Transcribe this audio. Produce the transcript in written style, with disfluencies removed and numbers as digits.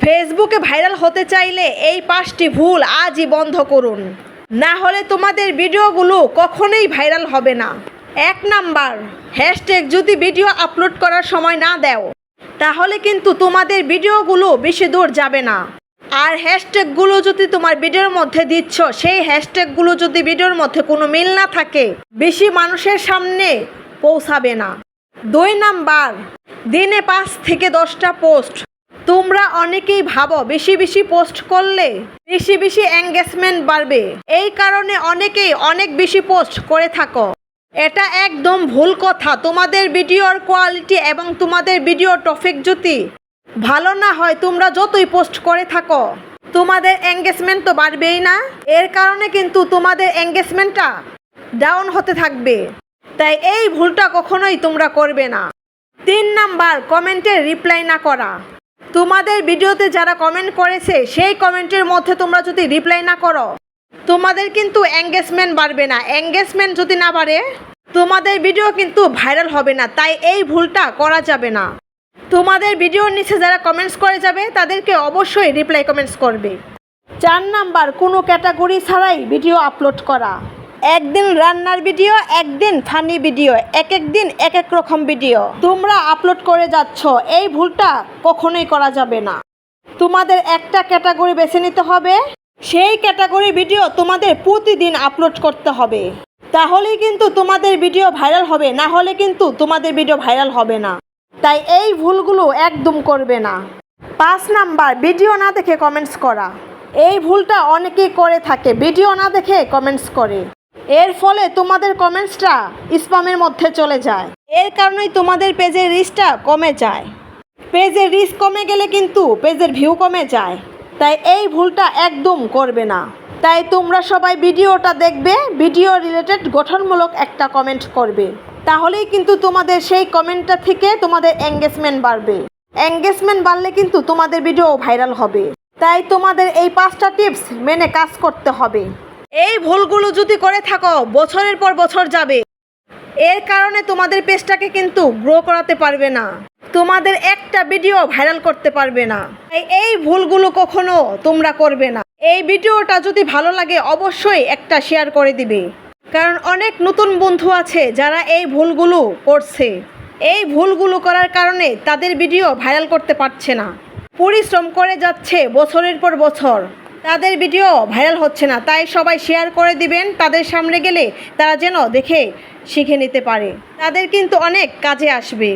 ফেসবুকে ভাইরাল হতে চাইলে এই 5টি ভুল আজই বন্ধ করুন, না হলে তোমাদের ভিডিওগুলো কখনোই ভাইরাল হবে না। 1 নাম্বার, হ্যাশট্যাগ যদি ভিডিও আপলোড করার সময় না দাও তাহলে কিন্তু তোমাদের ভিডিওগুলো বেশি দূর যাবে না। আর হ্যাশট্যাগুলো যদি তোমার ভিডিওর মধ্যে দিচ্ছ, সেই হ্যাশট্যাগুলো যদি ভিডিওর মধ্যে কোনো মিল না থাকে, বেশি মানুষের সামনে পৌঁছাবে না। 2 নাম্বার, দিনে 5 থেকে 10টা পোস্ট। তোমরা অনেকেই ভাবো বেশি বেশি পোস্ট করলে বেশি বেশি এঙ্গেজমেন্ট বাড়বে, এই কারণে অনেকেই অনেক বেশি পোস্ট করে থাকো। এটা একদম ভুল কথা। তোমাদের ভিডিওর কোয়ালিটি এবং তোমাদের ভিডিও টপিক যদি ভালো না হয়, তোমরা যতই পোস্ট করে থাকো তোমাদের এঙ্গেজমেন্ট তো বাড়বেই না, এর কারণে কিন্তু তোমাদের এঙ্গেজমেন্টটা ডাউন হতে থাকবে। তাই এই ভুলটা কখনোই তোমরা করবে না। 3 নাম্বার, কমেন্টের রিপ্লাই না করা। তোমাদের ভিডিওতে যারা কমেন্ট করেছে সেই কমেন্টের মধ্যে তোমরা যদি রিপ্লাই না করো, তোমাদের কিন্তু এঙ্গেজমেন্ট বাড়বে না। এঙ্গেজমেন্ট যদি না বাড়ে, তোমাদের ভিডিও কিন্তু ভাইরাল হবে না। তাই এই ভুলটা করা যাবে না। তোমাদের ভিডিওর নিচে যারা কমেন্টস করে যাবে তাদেরকে অবশ্যই রিপ্লাই কমেন্টস করবে। 4 নাম্বার, কোনো ক্যাটাগরি ছাড়াই ভিডিও আপলোড করা। একদিন রান্নার ভিডিও, একদিন ফানি ভিডিও, এক দিন এক এক রকম ভিডিও তোমরা আপলোড করে যাচ্ছ। এই ভুলটা কখনোই করা যাবে না। তোমাদের একটা ক্যাটাগরি বেছে নিতে হবে, সেই ক্যাটাগরি ভিডিও তোমাদের প্রতিদিন আপলোড করতে হবে। তাহলেই কিন্তু তোমাদের ভিডিও ভাইরাল হবে, না হলে কিন্তু তোমাদের ভিডিও ভাইরাল হবে না। তাই এই ভুলগুলো একদম করবে না। 5 নাম্বার, ভিডিও না দেখে কমেন্টস করা। এই ভুলটা অনেকেই করে থাকে, ভিডিও না দেখে কমেন্টস করে। এর ফলে তোমাদের কমেন্টসটা স্প্যামের মধ্যে চলে যায়। এর কারণেই তোমাদের পেজের রিচটা কমে যায়। পেজের রিচ কমে গেলে কিন্তু পেজের ভিউ কমে যায়। তাই এই ভুলটা একদম করবে না। তাই তোমরা সবাই ভিডিওটা দেখবে, ভিডিও রিলেটেড গঠনমূলক একটা কমেন্ট করবে। তাহলেই কিন্তু তোমাদের সেই কমেন্টটা থেকে তোমাদের এঙ্গেজমেন্ট বাড়বে। এঙ্গেজমেন্ট বাড়লে কিন্তু তোমাদের ভিডিও ভাইরাল হবে। তাই তোমাদের এই 5টা টিপস মেনে কাজ করতে হবে। এই ভুলগুলো যদি করে থাকো, বছরের পর বছর যাবে। এর কারণে তোমাদের পেজটাকে কিন্তু গ্রো করাতে পারবে না, তোমাদের একটা ভিডিও ভাইরাল করতে পারবে না। তাই এই ভুলগুলো কখনো তোমরা করবে না। এই ভিডিওটা যদি ভালো লাগে অবশ্যই একটা শেয়ার করে দিবে, কারণ অনেক নতুন বন্ধু আছে যারা এই ভুলগুলো করছে। এই ভুলগুলো করার কারণে তাদের ভিডিও ভাইরাল করতে পারছে না, পরিশ্রম করে যাচ্ছে বছরের পর বছর, তাদের ভিডিও ভাইরাল হচ্ছে না। তাই সবাই শেয়ার করে দিবেন, তাদের সামনে গেলে তারা যেন দেখে শিখে নিতে পারে, তাদের কিন্তু অনেক কাজে আসবে।